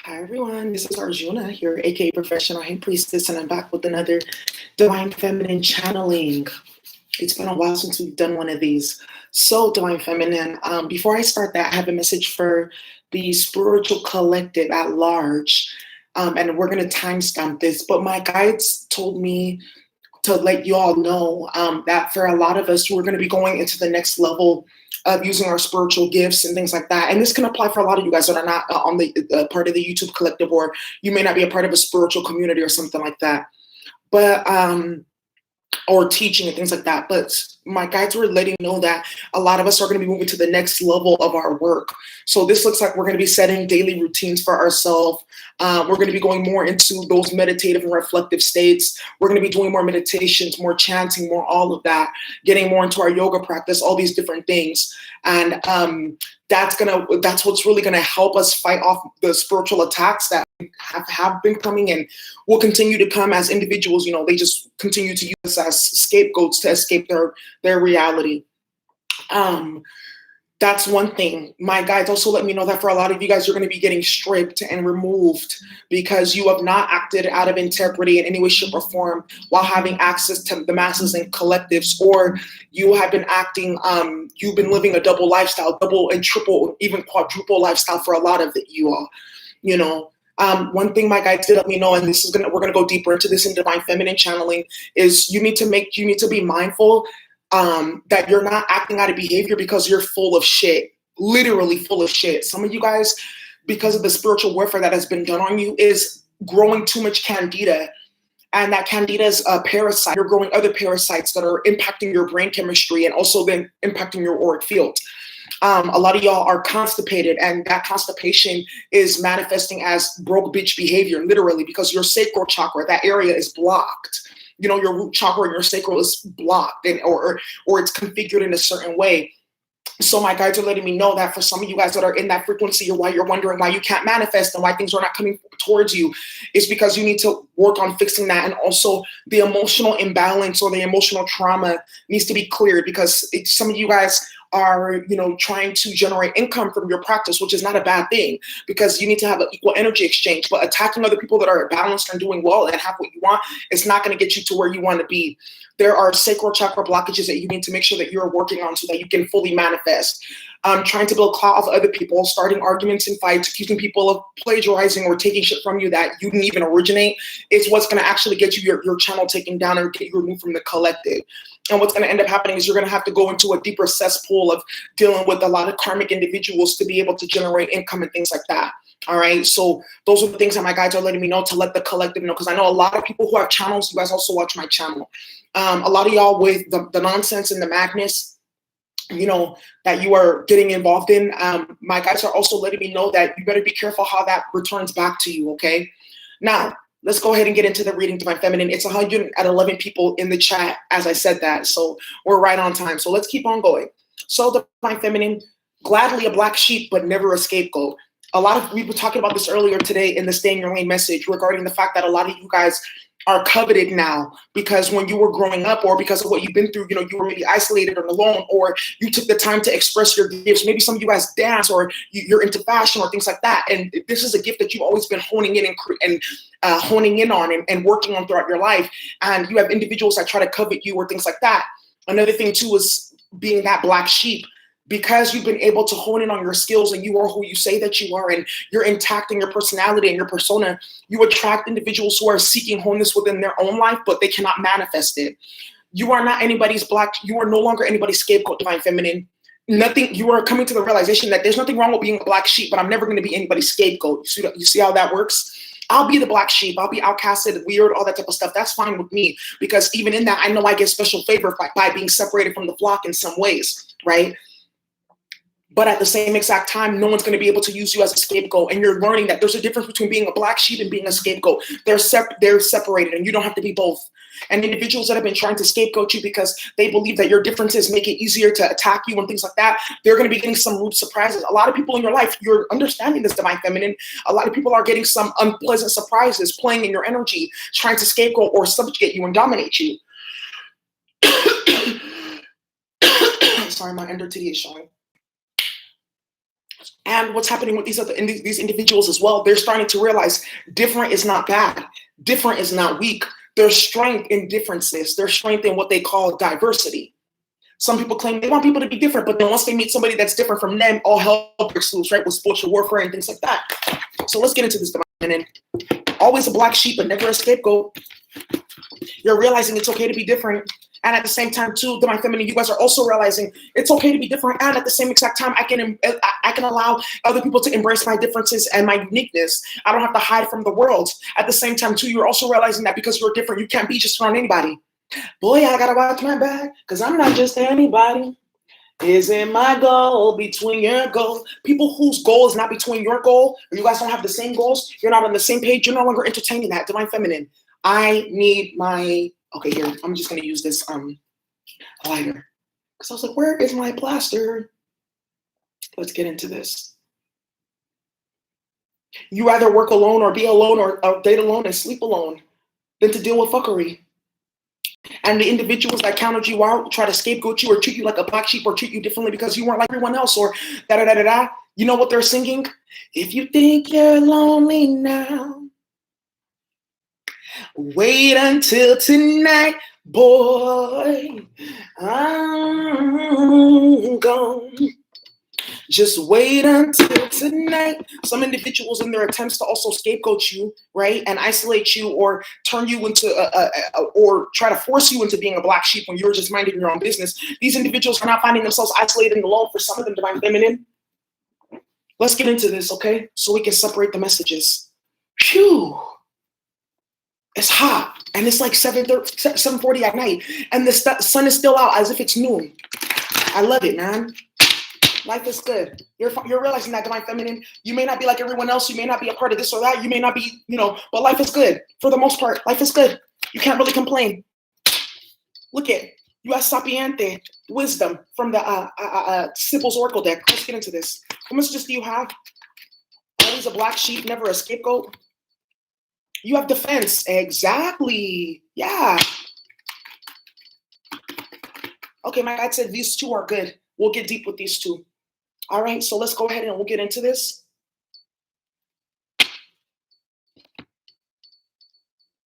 Hi everyone, this is Arjuna here, aka Professional High Priestess, and I'm back with another Divine Feminine channeling. It's been a while since we've done one of these. So, Divine Feminine, before I start that, I have a message for the spiritual collective at large, and we're going to timestamp this. But my guides told me to let you all know that for a lot of us, we're going to be going into the next level of using our spiritual gifts and things like that. And this can apply for a lot of you guys that are not on the part of the YouTube collective, or you may not be a part of a spiritual community or something like that. But or teaching and things like that. But my guides were letting me know that a lot of us are going to be moving to the next level of our work. So this looks like we're going to be setting daily routines for ourselves. We're going to be going more into those meditative and reflective states. We're going to be doing more meditations, more chanting, more all of that, getting more into our yoga practice, all these different things. And that's what's really gonna help us fight off the spiritual attacks that have been coming and will continue to come as individuals. You know, they just continue to use us as scapegoats to escape their reality. That's one thing. My guides also let me know that for a lot of you guys, you're going to be getting stripped and removed because you have not acted out of integrity in any way, shape, or form while having access to the masses and collectives, or you have been acting, you've been living a double lifestyle, double and triple, even quadruple lifestyle for a lot of you all, you know. One thing my guides did let me know, and we're gonna go deeper into this in Divine Feminine channeling, is you need to be mindful that you're not acting out of behavior because you're full of shit, literally full of shit. Some of you guys, because of the spiritual warfare that has been done on you, is growing too much candida. And that candida is a parasite. You're growing other parasites that are impacting your brain chemistry and also then impacting your auric field. A lot of y'all are constipated, and that constipation is manifesting as broke bitch behavior, literally, because your sacral chakra, that area is blocked. You know, your root chakra and your sacral is blocked, and or it's configured in a certain way. So my guides are letting me know that for some of you guys that are in that frequency, or why you're wondering why you can't manifest and why things are not coming towards you, is because you need to work on fixing that. And also the emotional imbalance or the emotional trauma needs to be cleared, because some of you guys are, you know, trying to generate income from your practice, which is not a bad thing, because you need to have an equal energy exchange. But attacking other people that are balanced and doing well and have what you want is not going to get you to where you want to be. There are sacral chakra blockages that you need to make sure that you're working on so that you can fully manifest. Trying to build clout of other people, starting arguments and fights, accusing people of plagiarizing or taking shit from you that you didn't even originate, is what's going to actually get you your channel taken down and get you removed from the collective. And what's going to end up happening is you're going to have to go into a deeper cesspool of dealing with a lot of karmic individuals to be able to generate income and things like that. All right. So those are the things that my guides are letting me know to let the collective know, because I know a lot of people who have channels, you guys also watch my channel. A lot of y'all with the nonsense and the madness, you know, that you are getting involved in. My guides are also letting me know that you better be careful how that returns back to you. Okay. Now, let's go ahead and get into the reading, Divine Feminine. It's 111 people in the chat as I said that. So we're right on time. So let's keep on going. So Divine Feminine, gladly a black sheep, but never a scapegoat. We were talking about this earlier today in the Stay in Your Lane message regarding the fact that a lot of you guys are coveted now because when you were growing up, or because of what you've been through, you know, you were maybe isolated or alone, or you took the time to express your gifts. Maybe some of you guys dance, or you're into fashion or things like that. And this is a gift that you've always been honing in on and working on throughout your life. And you have individuals that try to covet you or things like that. Another thing too is being that black sheep. Because you've been able to hone in on your skills and you are who you say that you are, and you're intact in your personality and your persona, you attract individuals who are seeking wholeness within their own life, but they cannot manifest it. You are not anybody's you are no longer anybody's scapegoat, Divine Feminine. You are coming to the realization that there's nothing wrong with being a black sheep, but I'm never going to be anybody's scapegoat. You see how that works? I'll be the black sheep. I'll be outcasted, weird, all that type of stuff. That's fine with me, because even in that, I know I get special favor by being separated from the flock in some ways, right? But at the same exact time, no one's going to be able to use you as a scapegoat. And you're learning that there's a difference between being a black sheep and being a scapegoat. They're separated, and you don't have to be both. And individuals that have been trying to scapegoat you because they believe that your differences make it easier to attack you and things like that, they're going to be getting some rude surprises. A lot of people in your life, you're understanding this, Divine Feminine. A lot of people are getting some unpleasant surprises playing in your energy, trying to scapegoat or subjugate you and dominate you. Sorry, my ender titty is showing. And what's happening with these individuals as well, they're starting to realize different is not bad. Different is not weak. There's strength in differences. There's strength in what they call diversity. Some people claim they want people to be different, but then once they meet somebody that's different from them, all hell breaks loose, right? With spiritual warfare and things like that. So let's get into this. And always a black sheep, but never a scapegoat. You're realizing it's okay to be different. And at the same time, too, Divine Feminine, you guys are also realizing it's okay to be different. And at the same exact time, I can allow other people to embrace my differences and my uniqueness. I don't have to hide from the world. At the same time, too, you're also realizing that because you're different, you can't be just around anybody. Boy, I gotta watch my back, because I'm not just anybody. Isn't my goal between your goal? People whose goal is not between your goal, or you guys don't have the same goals, you're not on the same page, you're no longer entertaining that. Divine Feminine, I need my, okay, here, I'm just gonna use this lighter. Because I was like, where is my plaster? Let's get into this. You rather work alone or be alone or date alone and sleep alone than to deal with fuckery. And the individuals that counted you out, try to scapegoat you or treat you like a black sheep or treat you differently because you weren't like everyone else or da-da-da-da-da. You know what they're singing? If you think you're lonely now, wait until tonight, boy. I'm gone. Just wait until tonight. Some individuals in their attempts to also scapegoat you, right, and isolate you or turn you into or try to force you into being a black sheep when you're just minding your own business. These individuals are not finding themselves isolated and alone. For some of them, Divine Feminine. Let's get into this, okay? So we can separate the messages. Phew. It's hot, and it's like 7:40 at night, and the sun is still out as if it's noon. I love it, man. Life is good. You're realizing that, Divine Feminine. You may not be like everyone else. You may not be a part of this or that. You may not be, but life is good. For the most part, life is good. You can't really complain. Look at U.S. Sapiente, wisdom from the Sybil's Oracle deck. Let's get into this. How messages do you have? Always a black sheep, never a scapegoat. You have defense. Exactly. Yeah. Okay, my guide said these two are good. We'll get deep with these two. All right, so let's go ahead and we'll get into this.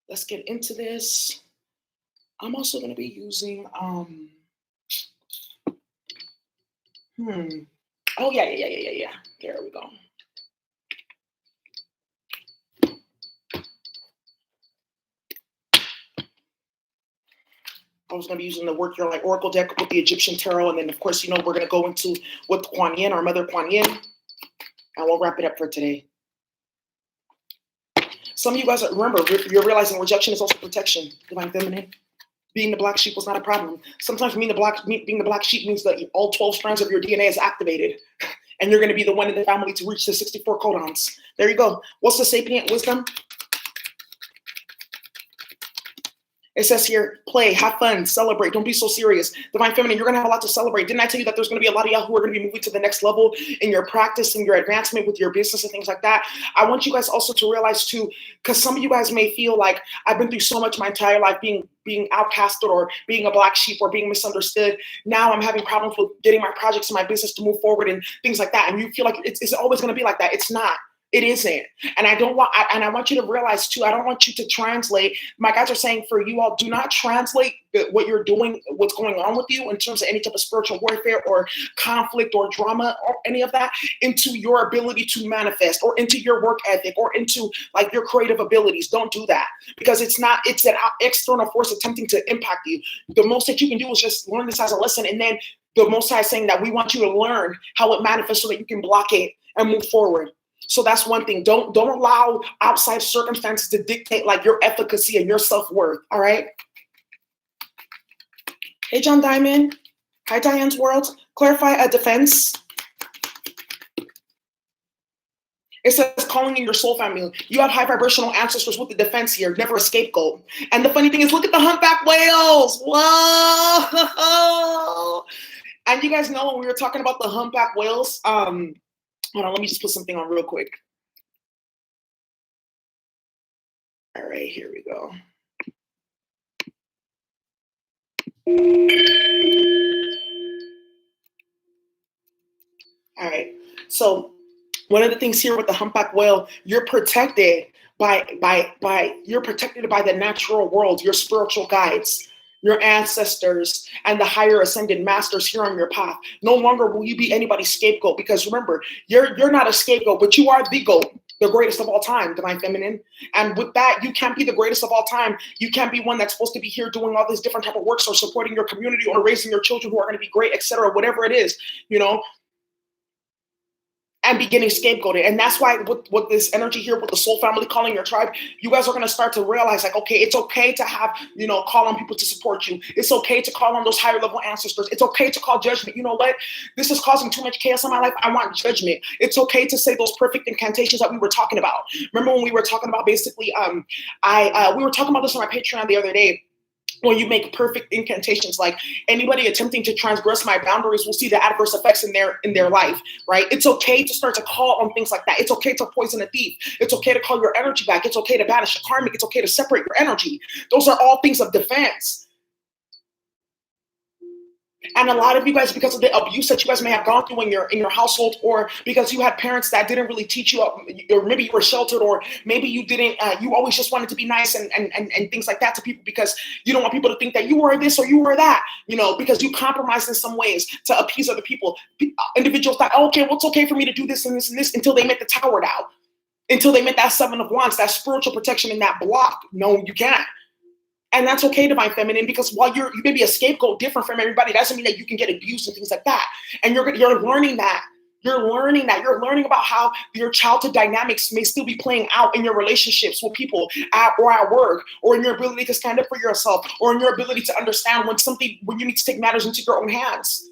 Let's get into this. I'm also going to be using, oh, yeah. There we go. I was going to be using the Work Your Light Oracle deck with the Egyptian Tarot. And then, of course, we're going to go into with Kuan Yin, our Mother Kuan Yin. And we'll wrap it up for today. Some of you guys, remember, you're realizing rejection is also protection, Divine Feminine. Being the black sheep was not a problem. Sometimes being the black sheep means that all 12 strands of your DNA is activated. And you're going to be the one in the family to reach the 64 codons. There you go. What's the sapient wisdom? It says here, play, have fun, celebrate, don't be so serious. Divine Feminine, you're going to have a lot to celebrate. Didn't I tell you that there's going to be a lot of y'all who are going to be moving to the next level in your practice and your advancement with your business and things like that? I want you guys also to realize too, because some of you guys may feel like I've been through so much my entire life being outcasted or being a black sheep or being misunderstood. Now I'm having problems with getting my projects and my business to move forward and things like that. And you feel like it's always going to be like that. It's not. It isn't. And I want you to realize too, I don't want you to translate. My guys are saying for you all, do not translate what you're doing, what's going on with you in terms of any type of spiritual warfare or conflict or drama or any of that into your ability to manifest or into your work ethic or into like your creative abilities. Don't do that because it's an external force attempting to impact you. The most that you can do is just learn this as a lesson. And then the Most High is saying that we want you to learn how it manifests so that you can block it and move forward. So that's one thing. Don't allow outside circumstances to dictate like your efficacy and your self-worth. All right. Hey, John Diamond. Hi, Diane's World. Clarify a defense. It says calling in your soul family. You have high vibrational ancestors with the defense here, never a scapegoat. And the funny thing is, look at the humpback whales. Whoa. And you guys know when we were talking about the humpback whales, hold on, let me just put something on real quick. All right, here we go. All right. So one of the things here with the humpback whale, you're protected you're protected by the natural world, your spiritual guides, your ancestors, and the higher ascended masters here on your path. No longer will you be anybody's scapegoat, because remember, you're not a scapegoat, but you are the goat, the greatest of all time, divine feminine. And with that, you can't be the greatest of all time. You can't be one that's supposed to be here doing all these different type of works or supporting your community or raising your children who are going to be great, etc. Whatever it is, you know, and be getting scapegoated. And that's why with this energy here, with the soul family calling your tribe, you guys are going to start to realize, like, okay, it's okay to have, you know, call on people to support you. It's okay to call on those higher level ancestors. It's okay to call judgment. You know what? This is causing too much chaos in my life. I want judgment. It's okay to say those perfect incantations that we were talking about. Remember when we were talking about basically, we were talking about this on my Patreon the other day. When you make perfect incantations, like anybody attempting to transgress my boundaries will see the adverse effects in their life, right? It's okay to start to call on things like that. It's okay to poison a thief. It's okay to call your energy back. It's okay to banish a karmic. It's okay to separate your energy. Those are all things of defense. And a lot of you guys, because of the abuse that you guys may have gone through in your household, or because you had parents that didn't really teach you, or maybe you were sheltered, or maybe you didn't, you always just wanted to be nice and things like that to people because you don't want people to think that you were this or you were that, you know, because you compromised in some ways to appease other people. Individuals thought, oh, okay, well, it's okay for me to do this and this and this, until they met the tower down, until they met that Seven of Wands, that spiritual protection in that block. No, you can't. And that's okay, divine feminine, because while you may be a scapegoat different from everybody, doesn't mean that you can get abused and things like that. And you're learning that. You're learning that. You're learning about how your childhood dynamics may still be playing out in your relationships with people or at work, or in your ability to stand up for yourself, or in your ability to understand when you need to take matters into your own hands.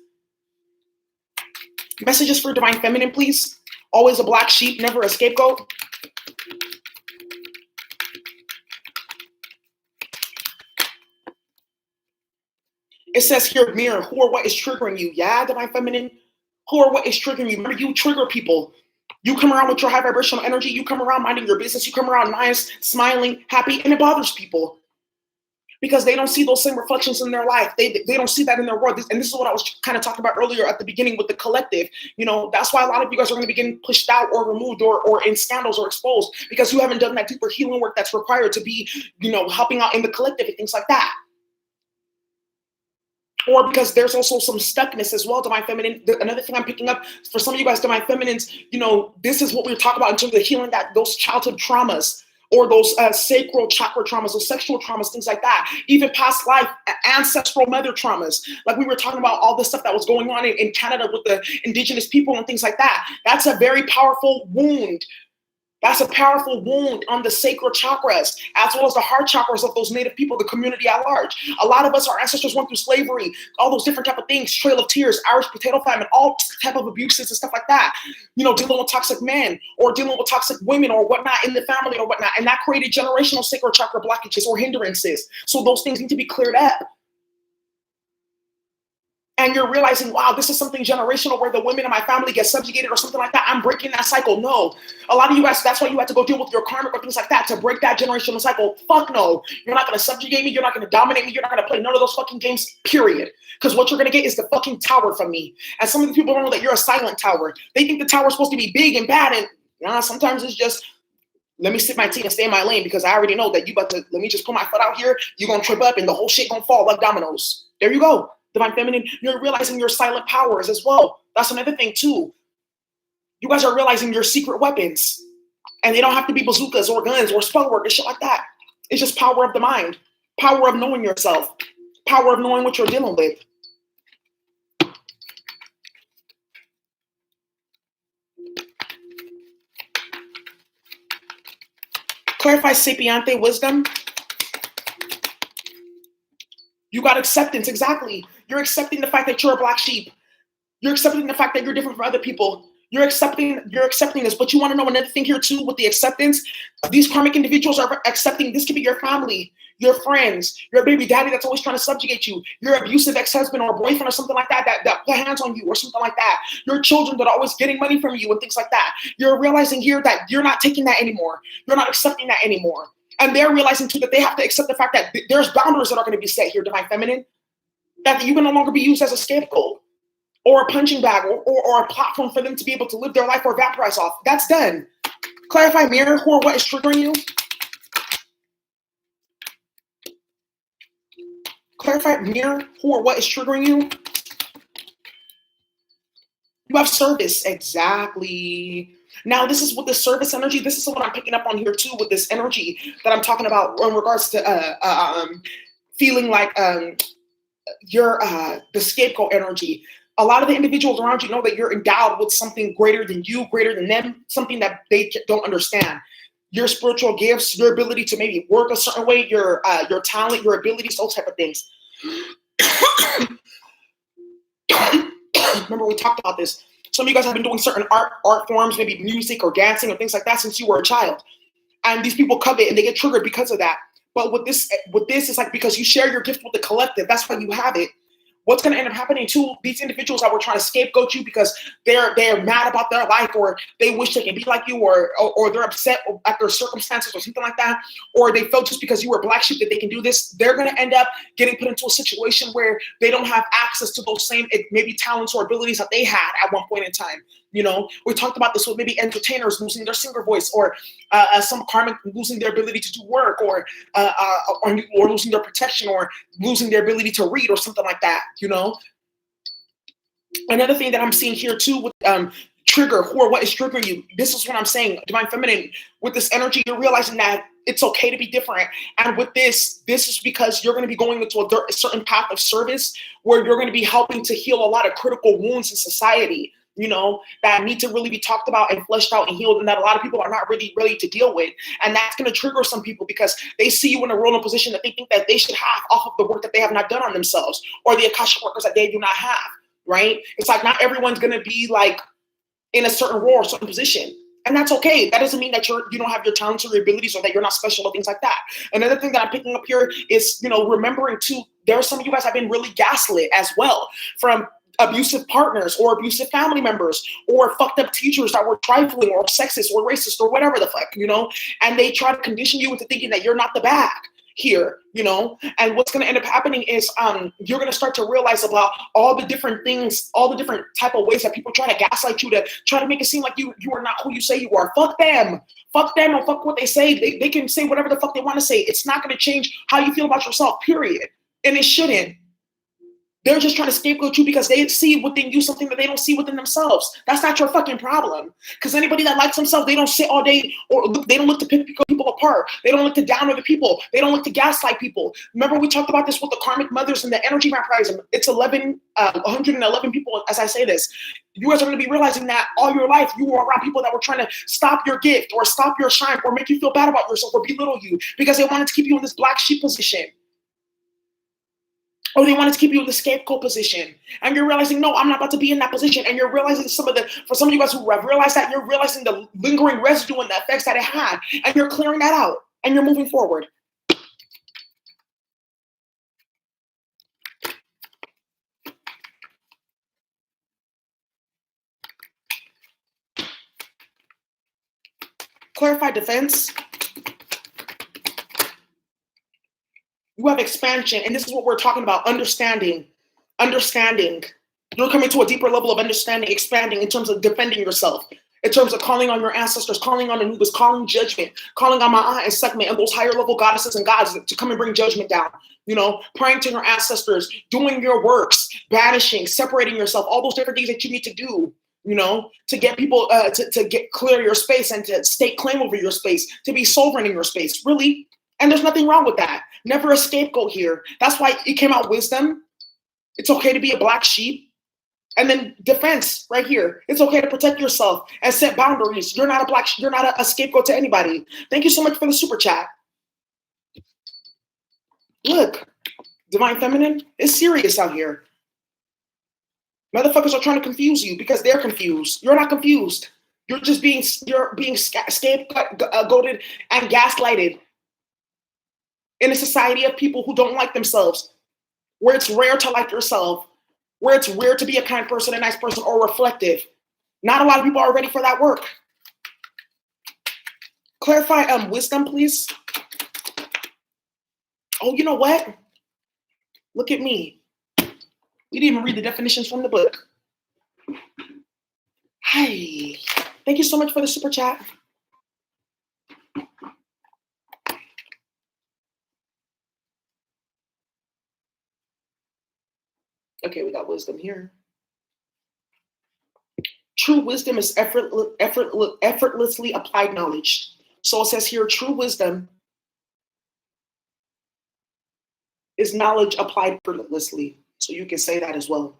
Messages for divine feminine, please. Always a black sheep, never a scapegoat. It says here, mirror, who or what is triggering you? Yeah, divine feminine. Who or what is triggering you? Remember, you trigger people. You come around with your high vibrational energy. You come around minding your business. You come around nice, smiling, happy, and it bothers people because they don't see those same reflections in their life. They don't see that in their world. And this is what I was kind of talking about earlier at the beginning with the collective. You know, that's why a lot of you guys are going to be getting pushed out or removed or in scandals or exposed, because you haven't done that deeper healing work that's required to be, you know, helping out in the collective and things like that. Or because there's also some stuckness as well, divine feminine. Another thing I'm picking up for some of you guys, divine feminines, you know, this is what we were talking about in terms of healing those childhood traumas, or those sacral chakra traumas, those sexual traumas, things like that. Even past life, ancestral mother traumas. Like we were talking about all this stuff that was going on in Canada with the indigenous people and things like that. That's a very powerful wound. That's a powerful wound on the sacral chakras, as well as the heart chakras of those native people, the community at large. A lot of us, our ancestors went through slavery, all those different type of things, Trail of Tears, Irish potato famine, all type of abuses and stuff like that. You know, dealing with toxic men or dealing with toxic women or whatnot in the family or whatnot. And that created generational sacral chakra blockages or hindrances. So those things need to be cleared up. And you're realizing, wow, this is something generational where the women in my family get subjugated or something like that. I'm breaking that cycle. No. A lot of you guys, that's why you had to go deal with your karmic or things like that to break that generational cycle. Fuck no. You're not going to subjugate me. You're not going to dominate me. You're not going to play none of those fucking games, period. Because what you're going to get is the fucking tower from me. And some of the people don't know that you're a silent tower. They think the tower's supposed to be big and bad. And sometimes it's just, let me sip my tea and stay in my lane, because I already know that you about to, let me just put my foot out here. You're going to trip up and the whole shit going to fall like dominoes. There you go. Divine feminine, you're realizing your silent powers as well. That's another thing too. You guys are realizing your secret weapons. And they don't have to be bazookas or guns or spell work and shit like that. It's just power of the mind. Power of knowing yourself. Power of knowing what you're dealing with. Clarify sapiente wisdom. You got acceptance, exactly. You're accepting the fact that you're a black sheep. You're accepting the fact that you're different from other people. You're accepting this. But you want to know another thing here too with the acceptance? These karmic individuals are accepting, this could be your family, your friends, your baby daddy that's always trying to subjugate you, your abusive ex-husband or boyfriend or something like that put hands on you or something like that, your children that are always getting money from you and things like that. You're realizing here that you're not taking that anymore. You're not accepting that anymore. And they're realizing too that they have to accept the fact that there's boundaries that are going to be set here, divine feminine, that you can no longer be used as a scapegoat or a punching bag, or a platform for them to be able to live their life or vaporize off. That's done. Clarify, mirror, who or what is triggering you. Clarify, mirror, who or what is triggering you. You have service, exactly. Now, this is with the service energy. This is what I'm picking up on here too, with this energy that I'm talking about in regards to feeling like you're the scapegoat energy. A lot of the individuals around you know that you're endowed with something greater than you, greater than them, something that they don't understand. Your spiritual gifts, your ability to maybe work a certain way, your talent, your abilities, those type of things. Remember, we talked about this. Some of you guys have been doing certain art forms, maybe music or dancing or things like that since you were a child. And these people covet and they get triggered because of that. But with this, it's like because you share your gift with the collective, that's why you have it. What's going to end up happening to these individuals that were trying to scapegoat you because they're mad about their life, or they wish they can be like you, or they're upset at their circumstances or something like that, or they felt just because you were a black sheep that they can do this, they're going to end up getting put into a situation where they don't have access to those same maybe talents or abilities that they had at one point in time. You know, we talked about this with maybe entertainers losing their singer voice, or some karmic losing their ability to do work, or losing their protection, or losing their ability to read, or something like that. You know, another thing that I'm seeing here too with trigger, who or what is triggering you. This is what I'm saying, divine feminine. With this energy, you're realizing that it's okay to be different. And with this is because you're going to be going into a certain path of service where you're going to be helping to heal a lot of critical wounds in society, you know, that need to really be talked about and fleshed out and healed, and that a lot of people are not really ready to deal with. And that's going to trigger some people because they see you in a role and position that they think that they should have off of the work that they have not done on themselves, or the Akashic workers that they do not have, right? It's like not everyone's going to be like in a certain role or certain position. And that's okay. That doesn't mean that you don't have your talents or your abilities, or that you're not special or things like that. Another thing that I'm picking up here is, you know, remembering too, there are some of you guys have been really gaslit as well from abusive partners or abusive family members or fucked up teachers that were trifling or sexist or racist or whatever the fuck, you know, and they try to condition you into thinking that you're not the bag here, you know. And what's going to end up happening is you're going to start to realize about all the different things, all the different type of ways that people try to gaslight you, to try to make it seem like you are not who you say you are. Fuck them and fuck what they say. They can say whatever the fuck they want to say. It's not going to change how you feel about yourself, period. And it shouldn't. They're just trying to scapegoat you because they see within you something that they don't see within themselves. That's not your fucking problem. Because anybody that likes themselves, they don't sit all day, or they don't look to pick people apart. They don't look to down other people. They don't look to gaslight people. Remember, we talked about this with the karmic mothers and the energy vampirism. It's 111 people, as I say this. You guys are going to be realizing that all your life you were around people that were trying to stop your gift, or stop your shine, or make you feel bad about yourself, or belittle you, because they wanted to keep you in this black sheep position. Or they wanted to keep you in the scapegoat position. And you're realizing, no, I'm not about to be in that position. And you're realizing for some of you guys who have realized that, you're realizing the lingering residue and the effects that it had. And you're clearing that out. And you're moving forward. Clarified defense. You have expansion, and this is what we're talking about, understanding. You're coming to a deeper level of understanding, expanding in terms of defending yourself, in terms of calling on your ancestors, calling on Anubis, calling judgment, calling on Ma'at and Sekhmet and those higher level goddesses and gods to come and bring judgment down. You know, praying to your ancestors, doing your works, banishing, separating yourself, all those different things that you need to do, you know, to get people to get clear your space and to stake claim over your space, to be sovereign in your space, really. And there's nothing wrong with that. Never a scapegoat here. That's why it came out wisdom. It's okay to be a black sheep. And then defense right here. It's okay to protect yourself and set boundaries. You're not a scapegoat to anybody. Thank you so much for the super chat. Look, divine feminine, it's serious out here. Motherfuckers are trying to confuse you because they're confused. You're not confused. You're being scapegoated and gaslighted in a society of people who don't like themselves, where it's rare to like yourself, where it's rare to be a kind person, a nice person, or reflective. Not a lot of people are ready for that work. Clarify wisdom, please. Oh, you know what? Look at me. We didn't even read the definitions from the book. Hi. Thank you so much for the super chat. Okay, we got wisdom here. True wisdom is effortlessly applied knowledge. So it says here, true wisdom is knowledge applied effortlessly. So you can say that as well.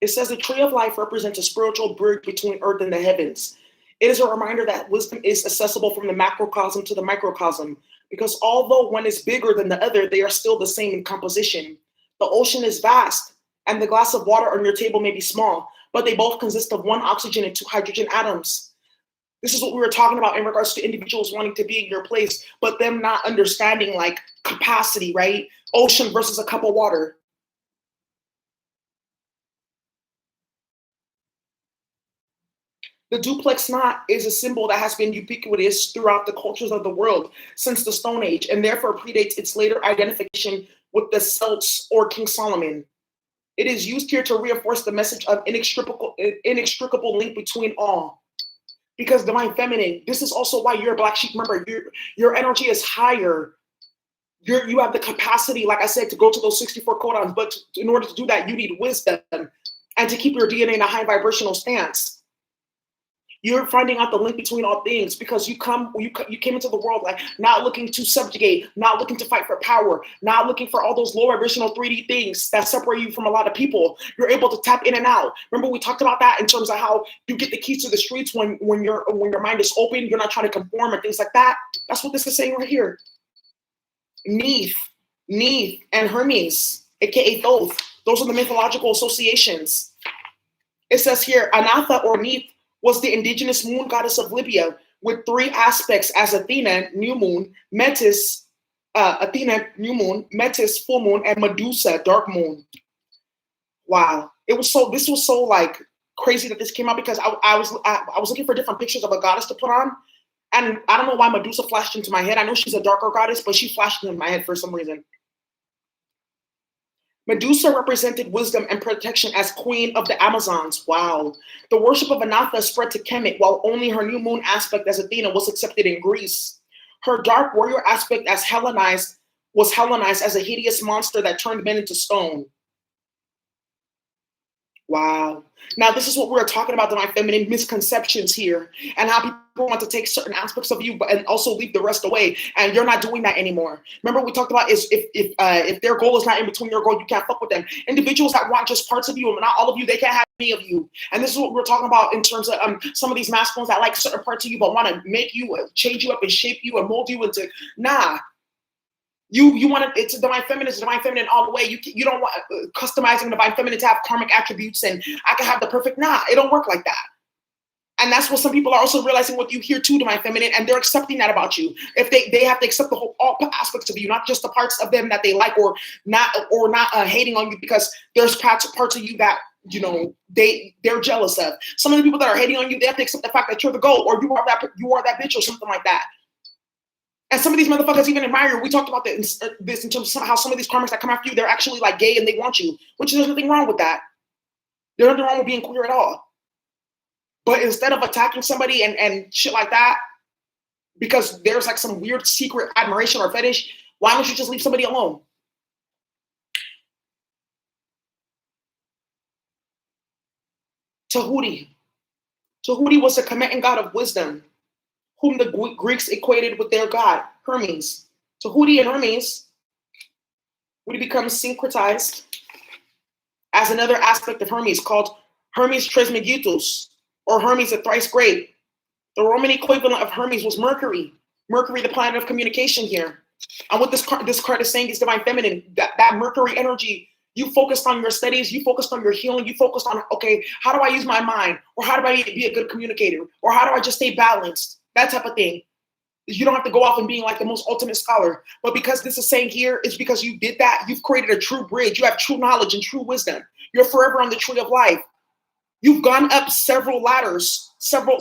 It says the tree of life represents a spiritual bridge between earth and the heavens. It is a reminder that wisdom is accessible from the macrocosm to the microcosm, because although one is bigger than the other, they are still the same in composition. The ocean is vast, and the glass of water on your table may be small, but they both consist of one oxygen and two hydrogen atoms. This is what we were talking about in regards to individuals wanting to be in your place, but them not understanding like capacity, right? Ocean versus a cup of water. The duplex knot is a symbol that has been ubiquitous throughout the cultures of the world since the Stone Age, and therefore predates its later identification with the Celts or King Solomon. It is used here to reinforce the message of inextricable link between all. Because divine feminine, this is also why you're a black sheep. Remember, your energy is higher. You have the capacity, like I said, to go to those 64 codons, but in order to do that, you need wisdom and to keep your DNA in a high vibrational stance. You're finding out the link between all things because you came into the world like not looking to subjugate, not looking to fight for power, not looking for all those low vibrational 3D things that separate you from a lot of people. You're able to tap in and out. Remember we talked about that in terms of how you get the keys to the streets when your mind is open, you're not trying to conform and things like that. That's what this is saying right here. Neith, and Hermes, aka Thoth. Those are the mythological associations. It says here, Anatha or Neith was the indigenous moon goddess of Libya with three aspects as Athena, new moon, Metis, Metis, full moon, and Medusa, dark moon. Wow. This was so like crazy that this came out because I was looking for different pictures of a goddess to put on. And I don't know why Medusa flashed into my head. I know she's a darker goddess, but she flashed into my head for some reason. Medusa represented wisdom and protection as queen of the Amazons. Wow. The worship of Anatha spread to Kemet, while only her new moon aspect as Athena was accepted in Greece. Her dark warrior aspect was Hellenized as a hideous monster that turned men into stone. Wow. Now, this is what we're talking about, divine feminine misconceptions here, and how people want to take certain aspects of you and also leave the rest away. And you're not doing that anymore. Remember, we talked about is if their goal is not in between your goal, you can't fuck with them. Individuals that want just parts of you, and not all of you, they can't have any of you. And this is what we're talking about in terms of some of these masculines that like certain parts of you, but want to make you, change you up, and shape you, and mold you into You want to, it's a divine feminine all the way. You don't want customizing divine feminine to have karmic attributes and I can have the perfect, it don't work like that. And that's what some people are also realizing with you here too, divine feminine, and they're accepting that about you. If they have to accept all aspects of you, not just the parts of them that they like or not hating on you because there's parts of you that they're jealous of. Some of the people that are hating on you, they have to accept the fact that you're the goat or you are that bitch or something like that. And some of these motherfuckers even admire you. We talked about this in terms of how some of these karmics that come after you, they're actually like gay and they want you, which there's nothing wrong with that. There's nothing wrong with being queer at all. But instead of attacking somebody and shit like that, because there's like some weird secret admiration or fetish, why don't you just leave somebody alone? Tahuti. Tahuti was the Kemetan god of wisdom, whom the Greeks equated with their god, Hermes. Tahuti and Hermes would become syncretized as another aspect of Hermes called Hermes Trismegistus, or Hermes the thrice great. The Roman equivalent of Hermes was Mercury. Mercury, the planet of communication here. And what this card is saying is divine feminine, that Mercury energy, you focused on your studies, you focused on your healing, you focused on, okay, how do I use my mind? Or how do I be a good communicator? Or how do I just stay balanced? That type of thing. You don't have to go off and being like the most ultimate scholar. But because this is saying here, is because you did that, you've created a true bridge. You have true knowledge and true wisdom. You're forever on the tree of life. You've gone up several ladders, several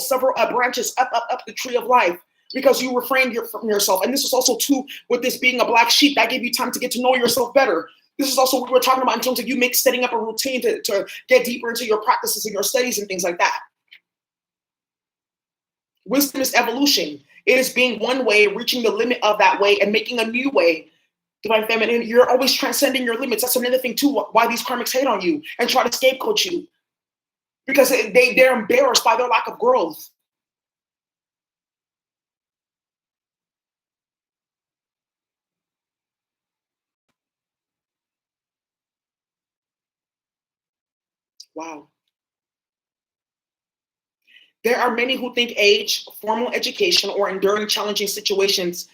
branches up the tree of life because you refrained from yourself. And this is also too, with this being a black sheep, that gave you time to get to know yourself better. This is also what we're talking about in terms of you setting up a routine to get deeper into your practices and your studies and things like that. Wisdom is evolution. It is being one way, reaching the limit of that way, and making a new way. Divine Feminine, you're always transcending your limits. That's another thing too, why these karmics hate on you and try to scapegoat you. Because they're embarrassed by their lack of growth. Wow. There are many who think age, formal education, or enduring challenging situations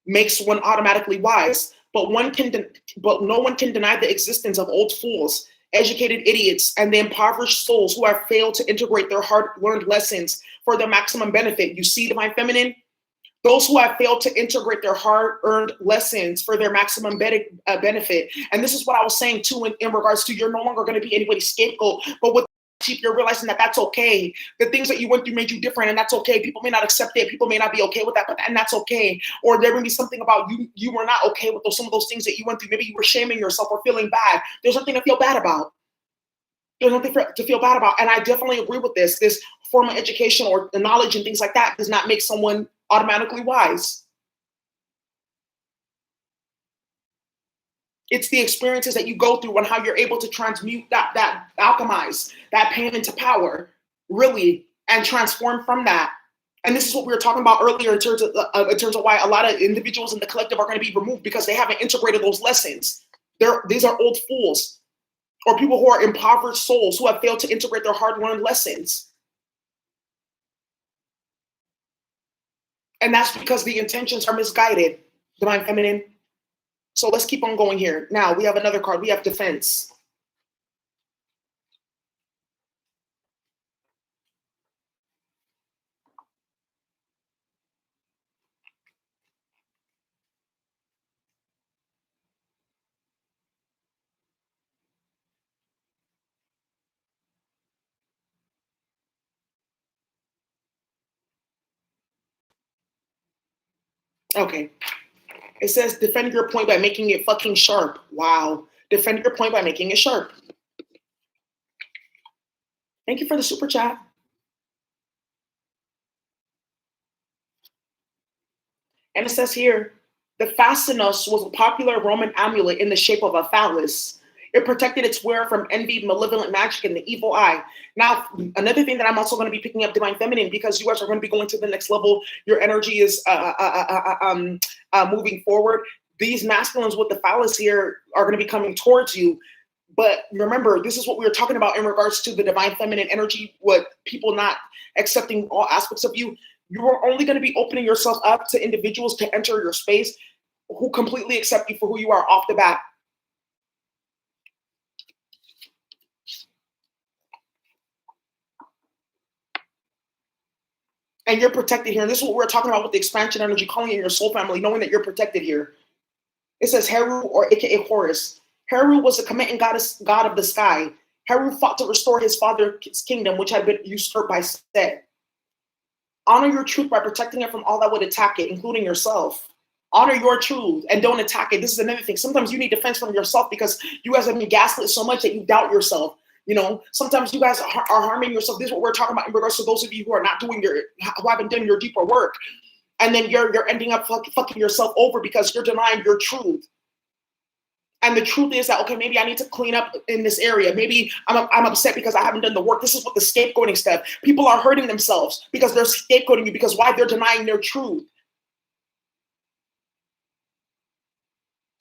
makes one automatically wise, but no one can deny the existence of old fools, educated idiots, and the impoverished souls who have failed to integrate their hard-learned lessons for their maximum benefit. You see, Divine Feminine? Those who have failed to integrate their hard-earned lessons for their maximum benefit. And this is what I was saying too in regards to you're no longer going to be anybody's scapegoat, but with you're realizing that that's okay. The things that you went through made you different, and that's okay. People may not accept it. People may not be okay with that, and that's okay. Or there may be something about you were not okay with some of those things that you went through. Maybe you were shaming yourself or feeling bad. There's nothing to feel bad about. There's nothing to feel bad about. And I definitely agree with this. This formal education or the knowledge and things like that does not make someone automatically wise. It's the experiences that you go through and how you're able to transmute that alchemize that pain into power, really, and transform from that. And this is what we were talking about earlier in terms of why a lot of individuals in the collective are going to be removed because they haven't integrated those lessons. These are old fools or people who are impoverished souls who have failed to integrate their hard-learned lessons. And that's because the intentions are misguided, Divine Feminine. So let's keep on going here. Now we have another card. We have defense. Okay. It says defend your point by making it fucking sharp. Wow. Defend your point by making it sharp. Thank you for the super chat. And it says here, the fascinus was a popular Roman amulet in the shape of a phallus. It protected its wearer from envy, malevolent magic, and the evil eye. Now, another thing that I'm also going to be picking up, Divine Feminine, because you guys are going to be going to the next level. Your energy is moving forward. These masculines with the phallus here are going to be coming towards you. But remember, this is what we were talking about in regards to the Divine Feminine energy, what people not accepting all aspects of you. You are only going to be opening yourself up to individuals to enter your space who completely accept you for who you are off the bat. And you're protected here. And this is what we're talking about with the expansion energy, calling in your soul family, knowing that you're protected here. It says Heru, or aka Horus. Heru was the commanding god of the sky. Heru fought to restore his father's kingdom, which had been usurped by Set. Honor your truth by protecting it from all that would attack it, including yourself. Honor your truth and don't attack it. This is another thing. Sometimes you need defense from yourself because you guys have been gaslit so much that you doubt yourself. You know, sometimes you guys are harming yourself. This is what we're talking about in regards to those of you who are not doing who haven't done your deeper work. And then you're ending up fucking yourself over because you're denying your truth. And the truth is that, okay, maybe I need to clean up in this area. Maybe I'm upset because I haven't done the work. This is what the scapegoating stuff. People are hurting themselves because they're scapegoating you because why? They're denying their truth.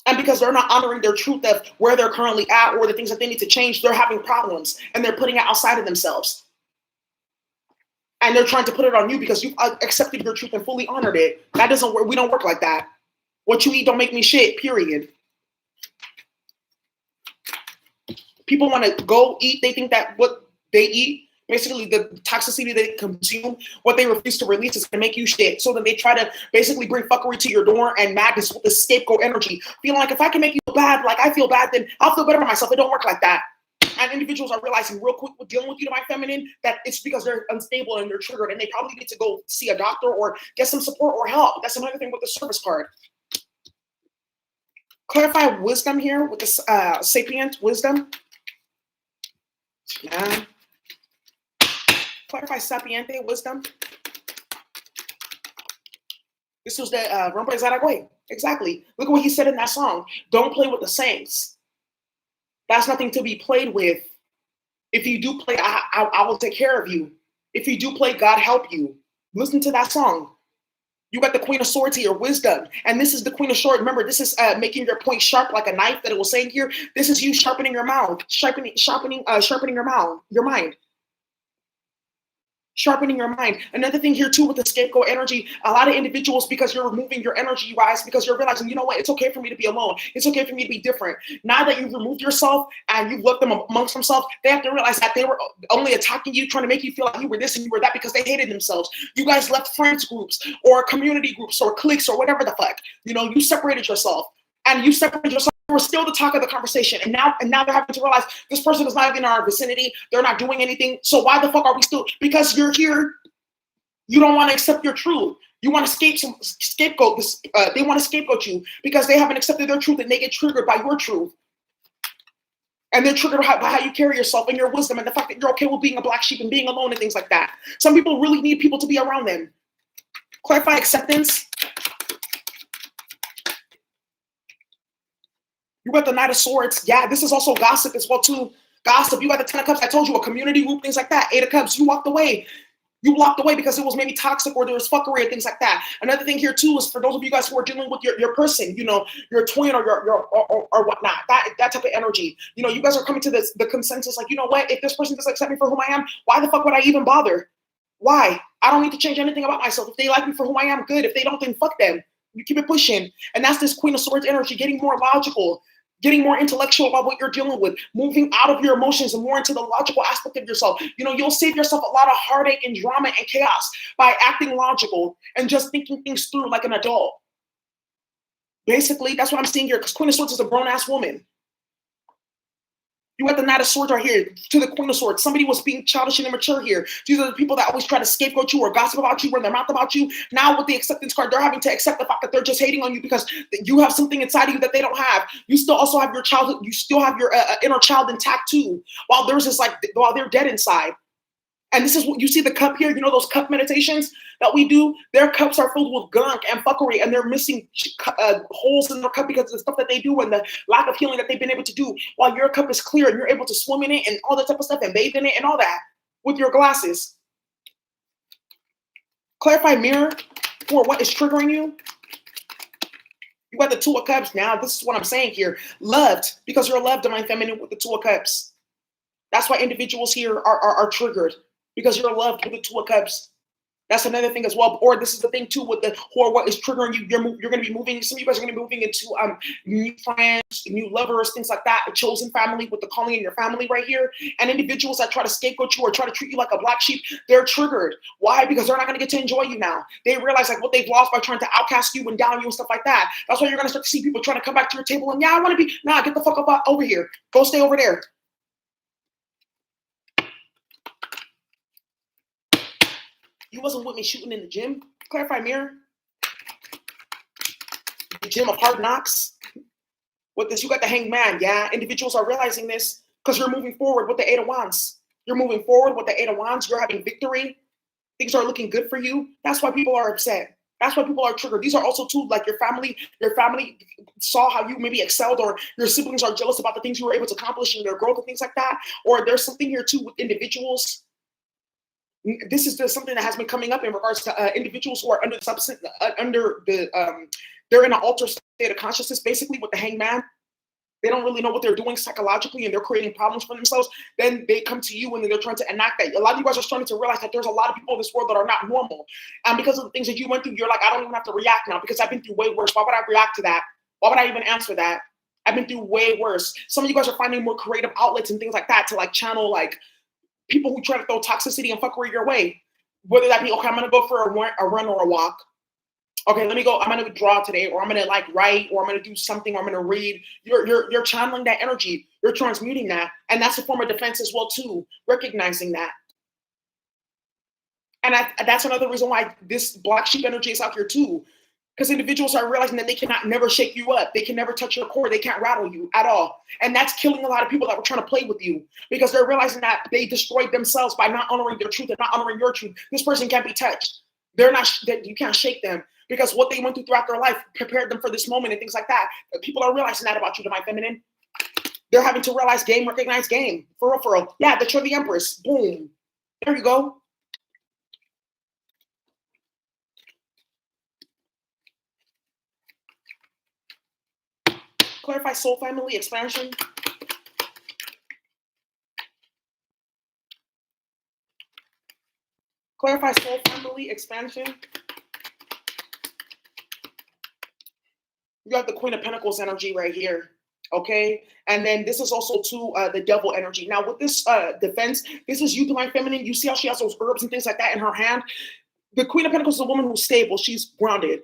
And because they're not honoring their truth of where they're currently at or the things that they need to change, they're having problems and they're putting it outside of themselves. And they're trying to put it on you because you've accepted your truth and fully honored it. That doesn't work. We don't work like that. What you eat don't make me shit, period. People want to go eat. They think that what they eat, basically the toxicity they consume, what they refuse to release is going to make you shit. So then they try to basically bring fuckery to your door and madness with the scapegoat energy. Feeling like if I can make you bad, like I feel bad, then I'll feel better about myself. It don't work like that. And individuals are realizing real quick with dealing with you, Divine Feminine, that it's because they're unstable and they're triggered and they probably need to go see a doctor or get some support or help. That's another thing with the service card. Clarify wisdom here with this sapient wisdom. Yeah. Clarify sapiente wisdom. This was the Rompe Zaragüe. Exactly. Look at what he said in that song. Don't play with the saints. That's nothing to be played with. If you do play, I will take care of you. If you do play, God help you. Listen to that song. You got the Queen of Swords here, wisdom. And this is the Queen of Swords. Remember, this is making your point sharp like a knife that it was saying here. This is you sharpening your mouth, sharpening your mind. Sharpening your mind. Another thing here too with the scapegoat energy, a lot of individuals, because you're removing your energy, you guys, because you're realizing, you know what, it's okay for me to be alone. It's okay for me to be different. Now that you've removed yourself and you've left them amongst themselves, they have to realize that they were only attacking you, trying to make you feel like you were this and you were that because they hated themselves. You guys left friends groups or community groups or cliques or whatever the fuck. You know, you separated yourself. And you separated yourself. We're still the talk of the conversation, and now they're having to realize this person is not even in our vicinity. They're not doing anything. So why the fuck are we still? Because you're here. You don't want to accept your truth. You want to scapegoat this. They want to scapegoat you because they haven't accepted their truth, and they get triggered by your truth. And they're triggered by how you carry yourself and your wisdom and the fact that you're okay with being a black sheep and being alone and things like that. Some people really need people to be around them. Clarify acceptance. You got the Knight of Swords. Yeah, this is also gossip as well too. Gossip. You got the Ten of Cups. I told you, a community group, things like that. Eight of Cups. You walked away. You walked away because it was maybe toxic or there was fuckery and things like that. Another thing here too is for those of you guys who are dealing with your person, you know, your twin or or whatnot. That type of energy. You know, you guys are coming to the consensus like, you know what? If this person doesn't accept me for who I am, why the fuck would I even bother? Why? I don't need to change anything about myself. If they like me for who I am, good. If they don't, then fuck them. You keep it pushing. And that's this Queen of Swords energy, getting more logical. Getting more intellectual about what you're dealing with, moving out of your emotions and more into the logical aspect of yourself. You know, you'll save yourself a lot of heartache and drama and chaos by acting logical and just thinking things through like an adult. Basically, that's what I'm seeing here, because Queen of Swords is a grown-ass woman. You got the Knight of Swords right here to the Queen of Swords. Somebody was being childish and immature here. These are the people that always try to scapegoat you or gossip about you, run their mouth about you. Now with the acceptance card, they're having to accept the fact that they're just hating on you because you have something inside of you that they don't have. You still also have your childhood. You still have your inner child intact too. While there's this while they're dead inside. And this is what you see the cup here. You know those cup meditations that we do? Their cups are filled with gunk and fuckery, and they're missing holes in their cup because of the stuff that they do and the lack of healing that they've been able to do. While your cup is clear and you're able to swim in it and all that type of stuff and bathe in it and all that with your glasses. Clarify mirror for what is triggering you. You got the Two of Cups now. This is what I'm saying here. Loved, because you're loved, divine feminine with the Two of Cups. That's why individuals here are triggered. Because you're loved with the Two of Cups. That's another thing as well. Or this is the thing too with the or what is triggering you. You're going to be moving. Some of you guys are going to be moving into new friends, new lovers, things like that. A chosen family with the calling in your family right here. And individuals that try to scapegoat you or try to treat you like a black sheep, they're triggered. Why? Because they're not going to get to enjoy you now. They realize like what they've lost by trying to outcast you and down you and stuff like that. That's why you're going to start to see people trying to come back to your table and I want to be. Nah, get the fuck up over here. Go stay over there. You wasn't with me shooting in the gym. Clarify mirror. The gym of hard knocks. With this, you got the hanged man. Yeah, individuals are realizing this because you're moving forward with the Eight of Wands. You're moving forward with the Eight of Wands. You're having victory. Things are looking good for you. That's why people are upset. That's why people are triggered. These are also too, like your family saw how you maybe excelled, or your siblings are jealous about the things you were able to accomplish in their growth and things like that. Or there's something here too with individuals. This is just something that has been coming up in regards to individuals who are under the substance, they're in an altered state of consciousness, basically with the hangman. They don't really know what they're doing psychologically and they're creating problems for themselves. Then they come to you and they're trying to enact that. A lot of you guys are starting to realize that there's a lot of people in this world that are not normal. And because of the things that you went through, you're like, I don't even have to react now because I've been through way worse. Why would I react to that? Why would I even answer that? I've been through way worse. Some of you guys are finding more creative outlets and things like that to like channel like people who try to throw toxicity and fuckery your way. Whether that be, okay, I'm going to go for a run or a walk. Okay, let me go. I'm going to draw today, or I'm going to like write, or I'm going to do something, or I'm going to read. You're channeling that energy. You're transmuting that. And that's a form of defense as well, too. Recognizing that. And that's another reason why this black sheep energy is out here, too. Because individuals are realizing that they cannot never shake you up. They can never touch your core. They can't rattle you at all. And that's killing a lot of people that were trying to play with you because they're realizing that they destroyed themselves by not honoring their truth and not honoring your truth. This person can't be touched. They're not, that you can't shake them because what they went through throughout their life prepared them for this moment and things like that. But people are realizing that about you, Divine Feminine. They're having to realize game, recognize game. For real, for real. Yeah, that you're the Empress. Boom. There you go. Clarify soul family expansion. Clarify soul family expansion. You have the Queen of Pentacles energy right here. Okay. And then this is also too the devil energy. Now with this defense, this is you, Divine Feminine. You see how she has those herbs and things like that in her hand. The Queen of Pentacles is a woman who's stable. She's grounded.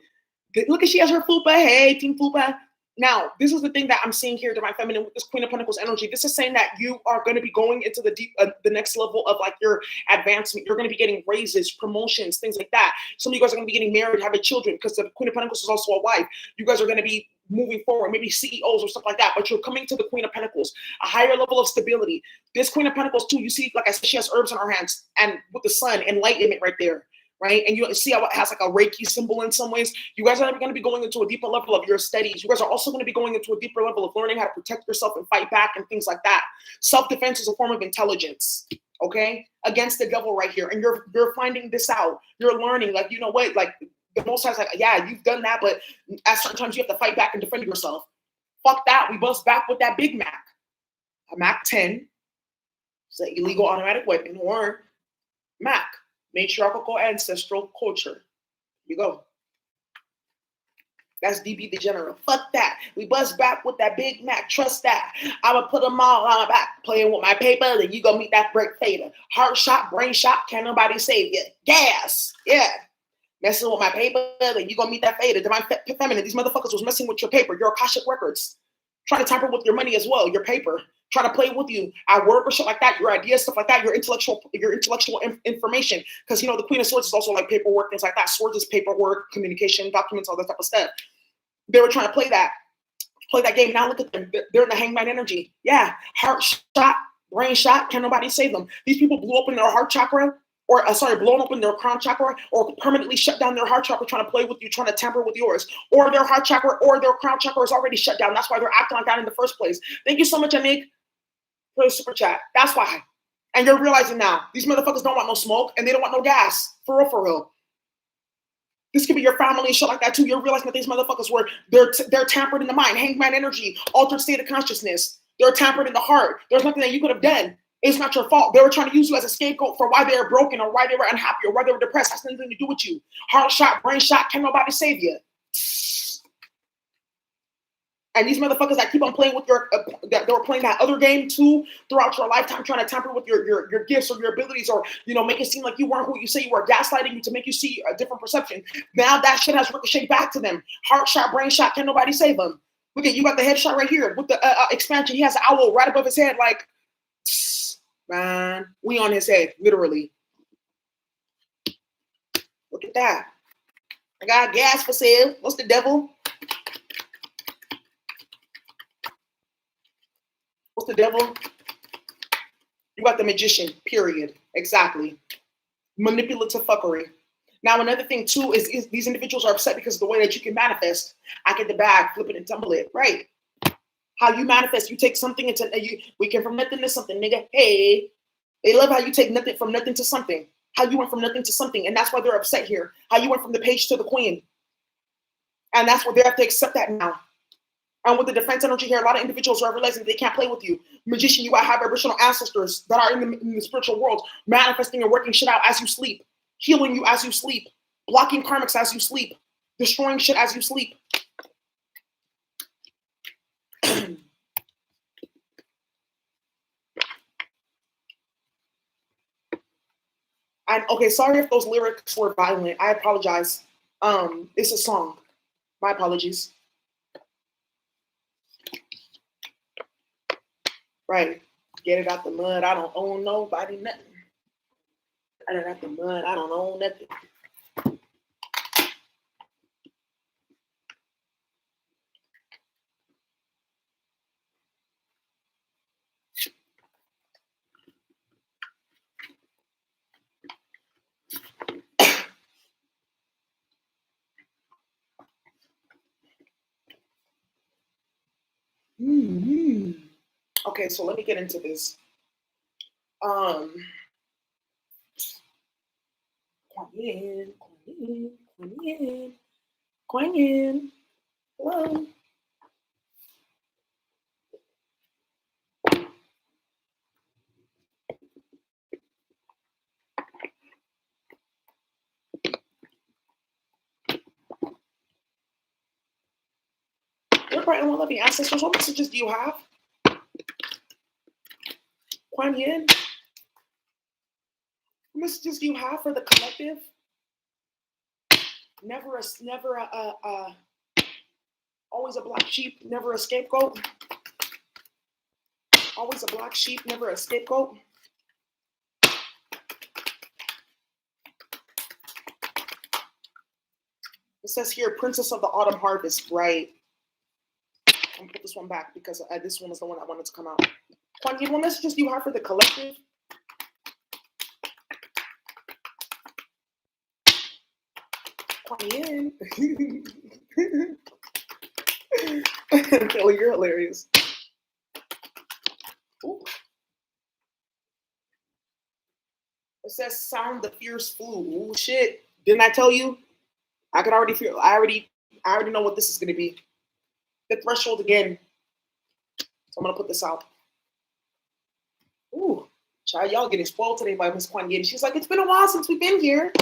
Look at, she has her fupa. Hey, Team Fupa. Now, this is the thing that I'm seeing here, Divine Feminine, with this Queen of Pentacles energy. This is saying that you are going to be going into the deep, the next level of like your advancement. You're going to be getting raises, promotions, things like that. Some of you guys are going to be getting married, having children, because the Queen of Pentacles is also a wife. You guys are going to be moving forward, maybe CEOs or stuff like that, but you're coming to the Queen of Pentacles, a higher level of stability. This Queen of Pentacles too, you see, like I said, she has herbs in her hands, and with the sun, enlightenment right there. Right? And you see how it has like a Reiki symbol in some ways. You guys are going to be going into a deeper level of your studies. You guys are also going to be going into a deeper level of learning how to protect yourself and fight back and things like that. Self-defense is a form of intelligence, okay? Against the devil right here. And you're finding this out. You're learning, like, you know what? Like, the Most High's like, yeah, you've done that, but at certain times you have to fight back and defend yourself. Fuck that. We bust back with that Big Mac. A Mac 10. It's an illegal automatic weapon, or Mac. Matriarchal ancestral culture. Here you go. That's DB the General. Fuck that. We bust back with that Big Mac. Trust that. I'ma put them all on my back. Playing with my paper, then you gonna meet that break fader. Heart shot, brain shot, can't nobody save you. Gas. Yeah. Messing with my paper, then you gonna meet that fader. Divine Feminine. These motherfuckers was messing with your paper, your Cashapp records. Trying to tamper with your money as well, your paper. Trying to play with you at work or shit like that, your ideas, stuff like that, your intellectual information. Because, you know, the Queen of Swords is also like paperwork, things like that. Swords is paperwork, communication, documents, all that type of stuff. They were trying to play that game. Now look at them. They're in the hangman energy. Yeah, heart shot, brain shot, can nobody save them. These people blew open their heart chakra, or blown open their crown chakra, or permanently shut down their heart chakra, trying to play with you, trying to tamper with yours, or their heart chakra or their crown chakra is already shut down. That's why they're acting like that in the first place. Thank you so much, Anik, for the super chat. That's why. And you're realizing now, these motherfuckers don't want no smoke and they don't want no gas. For real, for real. This could be your family and shit like that too. You're realizing that these motherfuckers they're tampered in the mind, hangman energy, altered state of consciousness. They're tampered in the heart. There's nothing that you could have done. It's not your fault. They were trying to use you as a scapegoat for why they were broken or why they were unhappy or why they were depressed. Has nothing to do with you. Heart shot, brain shot, can nobody save you. And these motherfuckers that keep on playing with your, that they were playing that other game too throughout your lifetime, trying to tamper with your gifts or your abilities, or, you know, make it seem like you weren't who you say you were, gaslighting you to make you see a different perception. Now that shit has ricocheted back to them. Heart shot, brain shot, can nobody save them. Look at, you got the headshot right here with the expansion. He has an owl right above his head, like, man, we on his head, literally. Look at that. I got gas for sale. What's the devil? What's the devil? You got the Magician, period. Exactly. Manipulative fuckery. Now, another thing too is these individuals are upset because of the way that you can manifest. I get the bag, flip it and tumble it. Right. How you manifest, you take something into, we came from nothing to something, nigga. Hey, they love how you take nothing from nothing to something. How you went from nothing to something. And that's why they're upset here. How you went from the page to the queen. And that's where they have to accept that now. And with the defense energy here, a lot of individuals are realizing they can't play with you. Magician, you got high vibrational ancestors that are in the spiritual world, manifesting and working shit out as you sleep, healing you as you sleep, blocking karmics as you sleep, destroying shit as you sleep. And okay, sorry if those lyrics were violent. I apologize. It's a song. My apologies. Right. Get it out the mud. I don't own nobody nothing. I don't got the mud. I don't own nothing. Hmm. Okay, so let me get into this. Um, Kuan Yin, Kuan Yin, Kuan Yin, Kuan Yin. Hello. Your bright and well-loving ancestors, what messages do you have? Kuan Yin, what messages do you have for the collective? Never always a black sheep, never a scapegoat. Always a black sheep, never a scapegoat. It says here, Princess of the Autumn Harvest, right? I'm gonna put this one back because this one was the one I wanted to come out. Kuan Yin, what messages do you have for the collective? Kuan Yin. Kelly, you're hilarious. Ooh. It says sound the fierce flu. Ooh, shit. Didn't I tell you? I could already feel. I already know what this is gonna be. The threshold again. So I'm gonna put this out. Ooh, child, y'all getting spoiled today by Miss Kuan Yin. She's like, it's been a while since we've been here.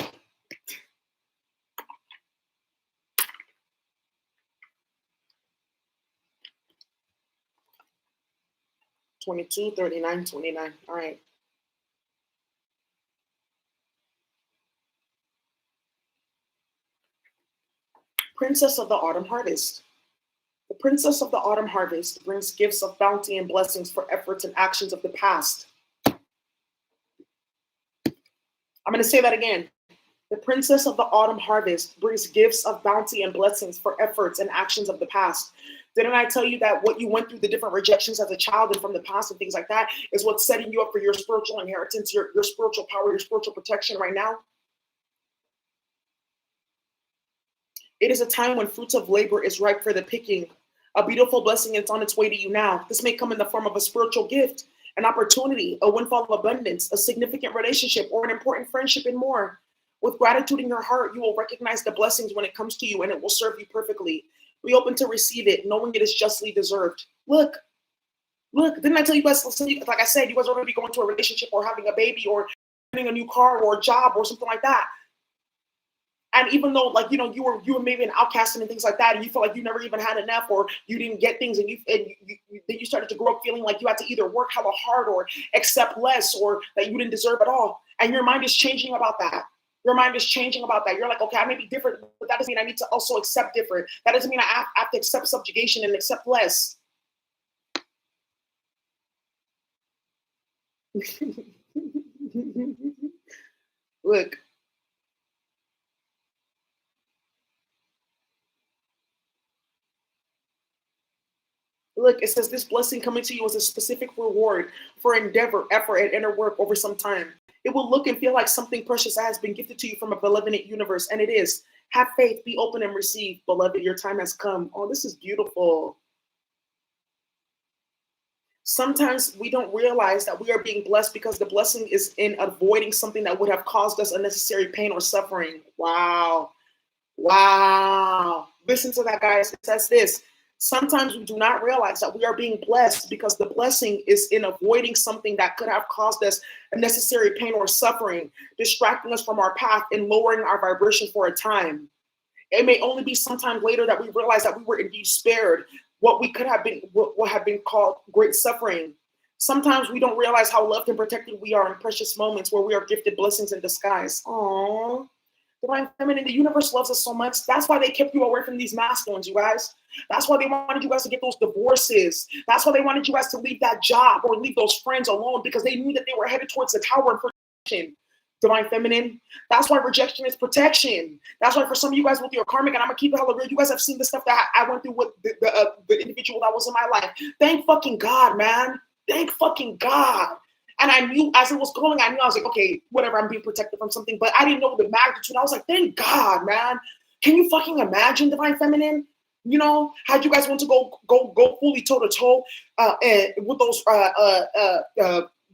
$22, $39, $29. All right. Princess of the Autumn Harvest. The Princess of the Autumn Harvest brings gifts of bounty and blessings for efforts and actions of the past. I'm going to say that again. The Princess of the Autumn Harvest brings gifts of bounty and blessings for efforts and actions of the past. Didn't I tell you that what you went through, the different rejections as a child and from the past and things like that, is what's setting you up for your spiritual inheritance, your spiritual power, your spiritual protection right now? It is a time when fruits of labor is ripe for the picking. A beautiful blessing is on its way to you now. This may come in the form of a spiritual gift, an opportunity, a windfall of abundance, a significant relationship, or an important friendship, and more. With gratitude in your heart, you will recognize the blessings when it comes to you, and it will serve you perfectly. Be open to receive it, knowing it is justly deserved. Look, didn't I tell you guys, like I said, you guys are going to be going to a relationship or having a baby or getting a new car or a job or something like that. And even though, like, you were maybe an outcast and things like that, and you feel like you never even had enough, or you didn't get things, and then you started to grow up feeling like you had to either work hella hard or accept less, or that you didn't deserve it all. And your mind is changing about that. Your mind is changing about that. You're like, okay, I may be different, but that doesn't mean I need to also accept different. That doesn't mean I have to accept subjugation and accept less. Look. Look, it says this blessing coming to you as a specific reward for endeavor, effort, and inner work over some time. It will look and feel like something precious has been gifted to you from a benevolent universe, and it is. Have faith, be open, and receive. Beloved, your time has come. Oh, this is beautiful. Sometimes we don't realize that we are being blessed because the blessing is in avoiding something that would have caused us unnecessary pain or suffering. Wow. Wow. Listen to that, guys. It says this. Sometimes we do not realize that we are being blessed because the blessing is in avoiding something that could have caused us unnecessary pain or suffering, distracting us from our path and lowering our vibration for a time. It may only be sometime later that we realize that we were indeed spared what we could have been, what have been called great suffering. Sometimes we don't realize how loved and protected we are in precious moments where we are gifted blessings in disguise. Aww. Divine Feminine, the universe loves us so much. That's why they kept you away from these masculines, you guys. That's why they wanted you guys to get those divorces. That's why they wanted you guys to leave that job or leave those friends alone, because they knew that they were headed towards the tower of protection. Divine Feminine. That's why rejection is protection. That's why for some of you guys with your karmic, and I'm gonna keep it hella real, you guys have seen the stuff that I went through with the individual that was in my life. Thank fucking God, man. Thank fucking God. And I knew as it was going, I was like, okay, whatever, I'm being protected from something, but I didn't know the magnitude. I was like, thank God, man. Can you fucking imagine, Divine Feminine? You know, how you guys want to go fully toe to toe and with those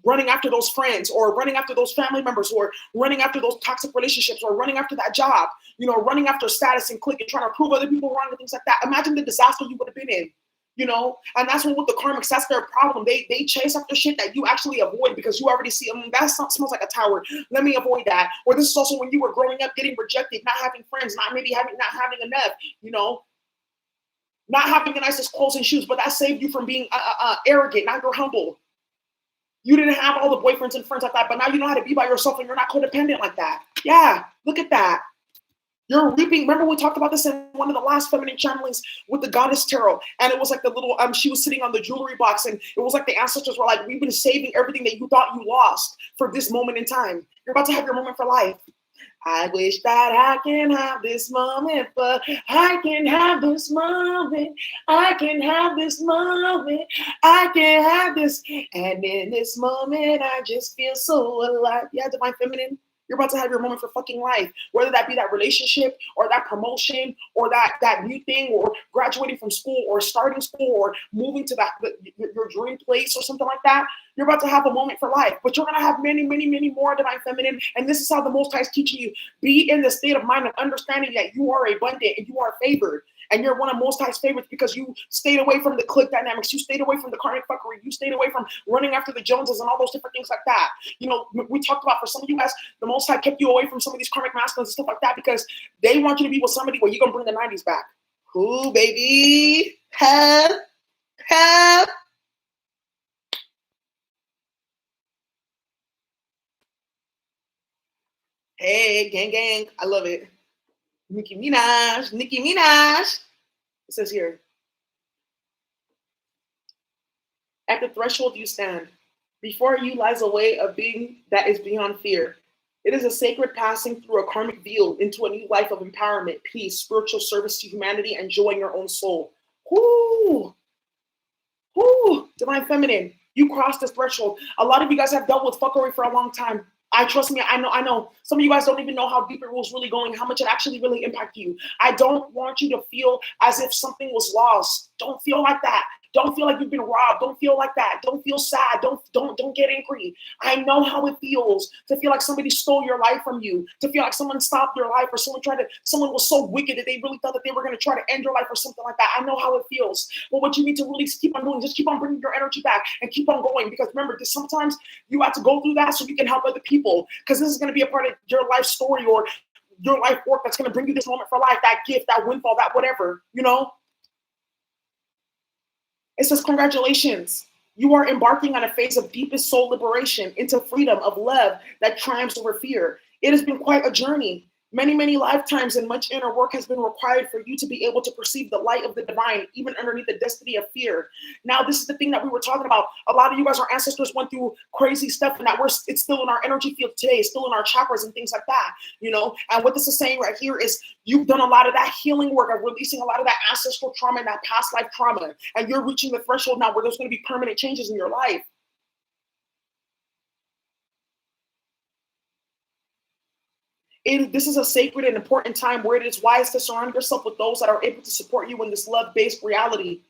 running after those friends or running after those family members or running after those toxic relationships or running after that job, you know, running after status and click and trying to prove other people wrong and things like that. Imagine the disaster you would have been in, you know. And that's what with the karmics, that's their problem. They chase after shit that you actually avoid because you already see, that smells like a tower, let me avoid that. Or this is also when you were growing up getting rejected, not having friends, not having enough, you know, not having the nicest clothes and shoes, but that saved you from being arrogant. Now you're humble. You didn't have all the boyfriends and friends like that, but now you know how to be by yourself and you're not codependent like that. Yeah, look at that. You're reaping. Remember we talked about this in one of the last feminine channelings with the goddess tarot, and it was like the little she was sitting on the jewelry box, and it was like the ancestors were like, we've been saving everything that you thought you lost for this moment in time. You're about to have your moment for life. I wish that I can have this moment, but I can have this moment. I can have this moment. I can have this. And in this moment, I just feel so alive. Yeah, divine feminine. You're about to have your moment for fucking life, whether that be that relationship or that promotion or that new thing or graduating from school or starting school or moving to your dream place or something like that. You're about to have a moment for life, but you're going to have many, many, many more divine feminine. And this is how the Most High is teaching you. Be in the state of mind of understanding that you are abundant and you are favored. And you're one of Most High's favorites because you stayed away from the clique dynamics. You stayed away from the karmic fuckery. You stayed away from running after the Joneses and all those different things like that. You know, we talked about for some of you guys, the Most High kept you away from some of these karmic masculines and stuff like that because they want you to be with somebody where you're going to bring the 90s back. Ooh, baby. Have. Hey, gang. I love it. Nicki Minaj. It says here, at the threshold you stand. Before you lies a way of being that is beyond fear. It is a sacred passing through a karmic veil into a new life of empowerment, peace, spiritual service to humanity, and joy in your own soul. Whoo! Whoo! Divine feminine, you crossed this threshold. A lot of you guys have dealt with fuckery for a long time. Trust me, I know. Some of you guys don't even know how deep it was really going, how much it actually really impacted you. I don't want you to feel as if something was lost. Don't feel like that. Don't feel like you've been robbed. Don't feel like that. Don't feel sad. Don't get angry. I know how it feels to feel like somebody stole your life from you, to feel like someone stopped your life or someone was so wicked that they really thought that they were going to try to end your life or something like that. I know how it feels. But what you need to really keep on doing, just keep on bringing your energy back and keep on going. Because remember, sometimes you have to go through that so you can help other people. Because this is going to be a part of your life story or your life work that's going to bring you this moment for life, that gift, that windfall, that whatever, you know? It says, congratulations. You are embarking on a phase of deepest soul liberation into freedom of love that triumphs over fear. It has been quite a journey. Many, many lifetimes and much inner work has been required for you to be able to perceive the light of the divine, even underneath the destiny of fear. Now, this is the thing that we were talking about. A lot of you guys, our ancestors went through crazy stuff, and it's still in our energy field today, it's still in our chakras and things like that, you know? And what this is saying right here is you've done a lot of that healing work of releasing a lot of that ancestral trauma and that past life trauma, and you're reaching the threshold now where there's going to be permanent changes in your life. This is a sacred and important time where it is wise to surround yourself with those that are able to support you in this love-based reality.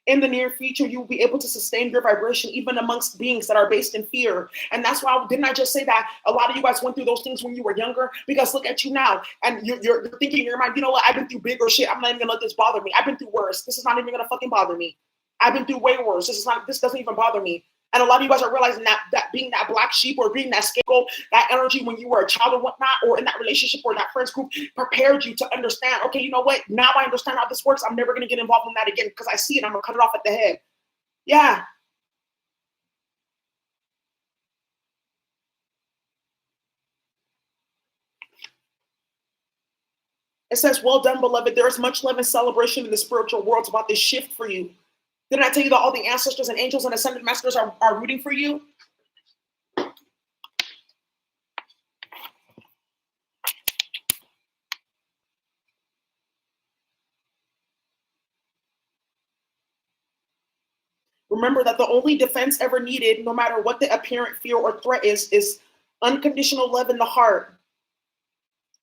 In the near future, you will be able to sustain your vibration even amongst beings that are based in fear. And that's why, didn't I just say that a lot of you guys went through those things when you were younger? Because look at you now, and you're thinking in your mind, you know what, I've been through bigger shit. I'm not even gonna let this bother me. I've been through worse. This is not even gonna fucking bother me. I've been through way worse. This doesn't even bother me. And a lot of you guys are realizing that being that black sheep or being that scapegoat, that energy when you were a child or whatnot, or in that relationship or that friends group prepared you to understand, okay, you know what? Now I understand how this works. I'm never going to get involved in that again because I see it. I'm going to cut it off at the head. Yeah. It says, well done, beloved. There is much love and celebration in the spiritual world about this shift for you. Didn't I tell you that all the ancestors and angels and ascended masters are rooting for you? Remember that the only defense ever needed, no matter what the apparent fear or threat is unconditional love in the heart,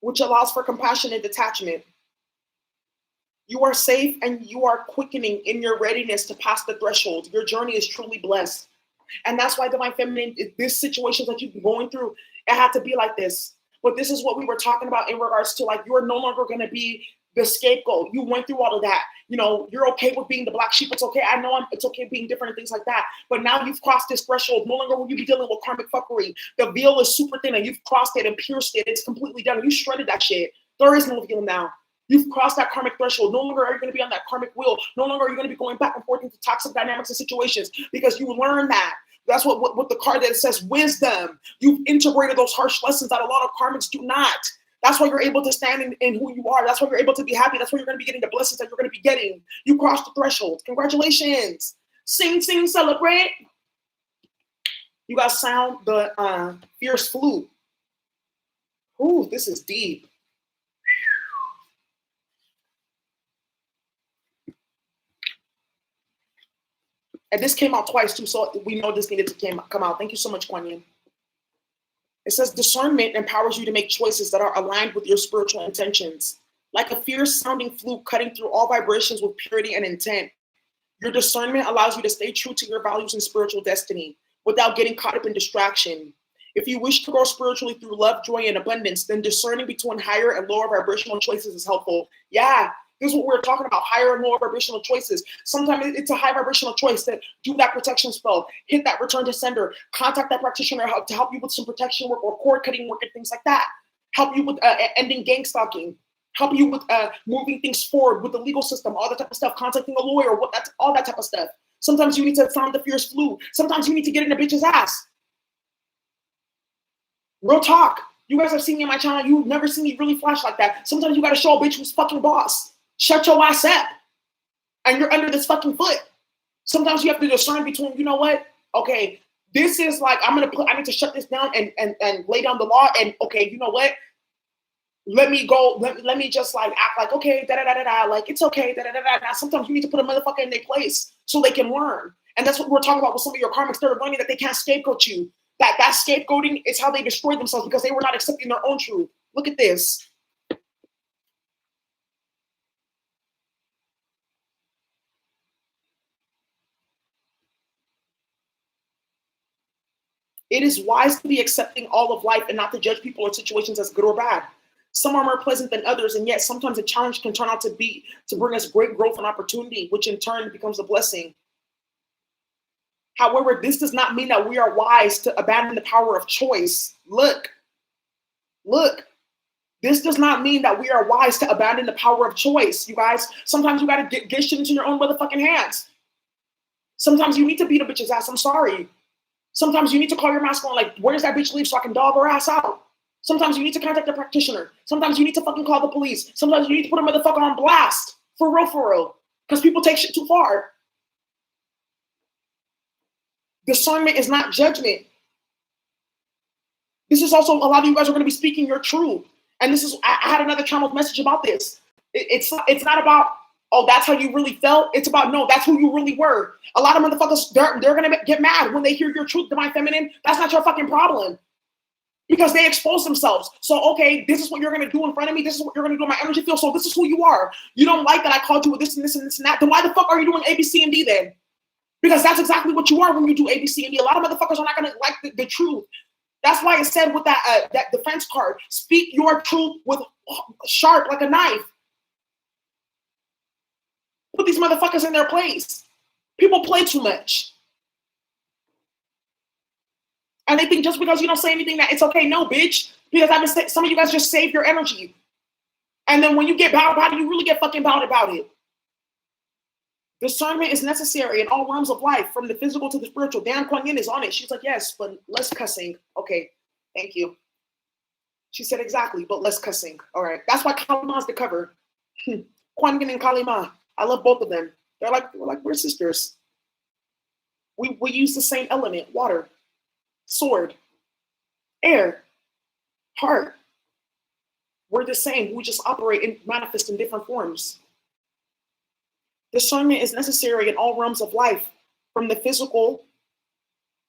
which allows for compassion and detachment. You are safe and you are quickening in your readiness to pass the threshold. Your journey is truly blessed. And that's why Divine Feminine, this situation that you've been going through, it had to be like this. But this is what we were talking about in regards to, like, you're no longer going to be the scapegoat. You went through all of that. You know, you're okay with being the black sheep. It's okay. I know it's okay being different and things like that. But now you've crossed this threshold. No longer will you be dealing with karmic fuckery. The veil is super thin and you've crossed it and pierced it. It's completely done. You shredded that shit. There is no veil now. You've crossed that karmic threshold. No longer are you going to be on that karmic wheel. No longer are you going to be going back and forth into toxic dynamics and situations, because you learn that. That's what the card that says wisdom. You've integrated those harsh lessons that a lot of karmics do not. That's why you're able to stand in who you are. That's why you're able to be happy. That's why you're going to be getting the blessings that you're going to be getting. You crossed the threshold. Congratulations. Sing, sing, celebrate. You got sound the fierce flute. Ooh, this is deep. And this came out twice too, so we know this needed to come out. Thank you so much, Kuan Yin. It says discernment empowers you to make choices that are aligned with your spiritual intentions. Like a fierce sounding flute cutting through all vibrations with purity and intent. Your discernment allows you to stay true to your values and spiritual destiny without getting caught up in distraction. If you wish to grow spiritually through love, joy, and abundance, then discerning between higher and lower vibrational choices is helpful. Yeah. This is what we're talking about, higher and lower vibrational choices. Sometimes it's a high vibrational choice to do that protection spell, hit that return to sender, contact that practitioner to help you with some protection work or cord cutting work and things like that. Help you with ending gang stalking. Help you with moving things forward with the legal system, all that type of stuff, contacting a lawyer, all that type of stuff. Sometimes you need to sound the fierce flute. Sometimes you need to get in a bitch's ass. Real talk. You guys have seen me on my channel. You've never seen me really flash like that. Sometimes you got to show a bitch who's fucking boss. Shut your ass up. And you're under this fucking foot. Sometimes you have to discern between, you know what? Okay, this is like, I need to shut this down and lay down the law. And okay, you know what? Let me go. Let me just like act like, okay, da-da-da-da-da. Like, it's okay, da-da-da-da-da. Sometimes you need to put a motherfucker in their place so they can learn. And that's what we're talking about with some of your karmics. They're learning that they can't scapegoat you. That scapegoating is how they destroyed themselves because they were not accepting their own truth. Look at this. It is wise to be accepting all of life and not to judge people or situations as good or bad. Some are more pleasant than others, and yet sometimes a challenge can turn out to bring us great growth and opportunity, which in turn becomes a blessing. However, this does not mean that we are wise to abandon the power of choice. Look. This does not mean that we are wise to abandon the power of choice, you guys. Sometimes you got to get shit into your own motherfucking hands. Sometimes you need to beat a bitch's ass. I'm sorry. Sometimes you need to call your masculine, like, where does that bitch live so I can dog her ass out? Sometimes you need to contact a practitioner. Sometimes you need to fucking call the police. Sometimes you need to put a motherfucker on blast. For real. Because people take shit too far. Discernment is not judgment. This is also, a lot of you guys are going to be speaking your truth. And this is, I had another channel message about this. It's not about, oh, that's how you really felt. It's about, no, that's who you really were. A lot of motherfuckers, they're going to get mad when they hear your truth, Divine Feminine. That's not your fucking problem. Because they expose themselves. So, okay, this is what you're going to do in front of me. This is what you're going to do in my energy field. So this is who you are. You don't like that I called you with this and this and this and that. Then why the fuck are you doing A, B, C, and D then? Because that's exactly what you are when you do A, B, C, and D. A lot of motherfuckers are not going to like the truth. That's why it said with that defense card, speak your truth with sharp like a knife. Put these motherfuckers in their place. People play too much. And they think just because you don't say anything that it's okay. No, bitch. Because some of you guys just save your energy. And then when you get bowed about it, you really get fucking bowed about it. Discernment is necessary in all realms of life, from the physical to the spiritual. Dan Kuan Yin is on it. She's like, yes, but less cussing. Okay, thank you. She said exactly, but less cussing. All right. That's why Kalima is the cover. Kuan Yin and Kalima. I love both of them. We're sisters. We use the same element, water, sword, air, heart. We're the same. We just operate and manifest in different forms. Discernment is necessary in all realms of life, from the physical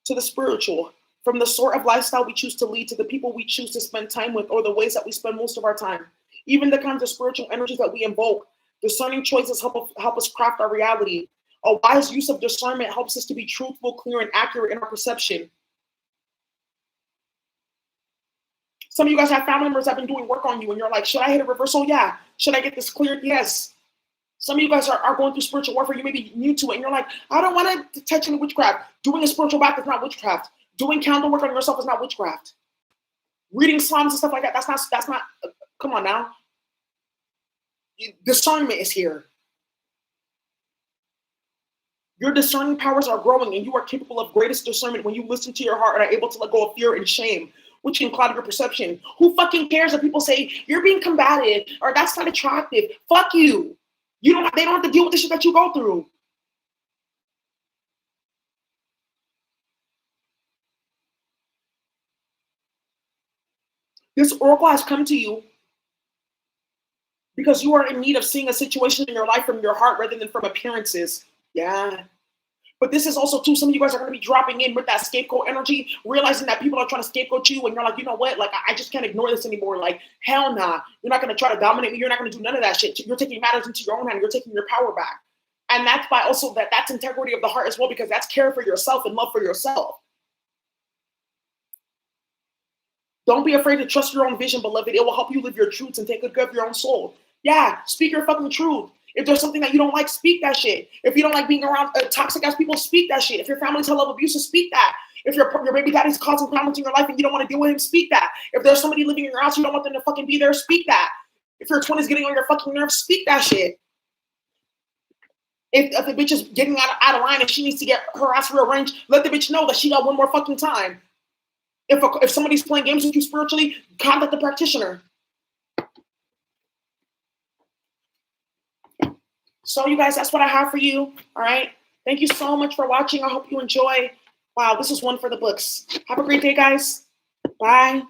to the spiritual, from the sort of lifestyle we choose to lead to the people we choose to spend time with, or the ways that we spend most of our time. Even the kinds of spiritual energies that we invoke Discerning choices help us craft our reality. A wise use of discernment helps us to be truthful, clear, and accurate in our perception. Some of you guys have family members that have been doing work on you, and you're like, should I hit a reversal? Yeah. Should I get this cleared? Yes. Some of you guys are going through spiritual warfare. You may be new to it, and you're like, I don't want to touch any witchcraft. Doing a spiritual bath is not witchcraft. Doing candle work on yourself is not witchcraft. Reading psalms and stuff like that, that's not, come on now. Discernment is here. Your discerning powers are growing, and you are capable of greatest discernment when you listen to your heart and are able to let go of fear and shame, which can cloud your perception. Who fucking cares if people say you're being combative or that's not attractive? Fuck you. They don't have to deal with the shit that you go through. This oracle has come to you because you are in need of seeing a situation in your life from your heart rather than from appearances. Yeah. But this is also, too, some of you guys are going to be dropping in with that scapegoat energy, realizing that people are trying to scapegoat you, and you're like, you know what? Like, I just can't ignore this anymore. Like, hell nah. You're not going to try to dominate me. You're not going to do none of that shit. You're taking matters into your own hand. You're taking your power back. And that's by also that's integrity of the heart as well, because that's care for yourself and love for yourself. Don't be afraid to trust your own vision, beloved. It will help you live your truths and take good care of your own soul. Yeah, speak your fucking truth. If there's something that you don't like, speak that shit. If you don't like being around toxic ass people, speak that shit. If your family's hell of abusive, speak that. If your baby daddy's causing problems in your life and you don't want to deal with him, speak that. If there's somebody living in your house, you don't want them to fucking be there, speak that. If your twin is getting on your fucking nerves, speak that shit. If the bitch is getting out of line and she needs to get her ass rearranged, let the bitch know that she got one more fucking time. If somebody's playing games with you spiritually, contact the practitioner. So you guys, that's what I have for you. All right. Thank you so much for watching. I hope you enjoy. Wow, this is one for the books. Have a great day, guys. Bye.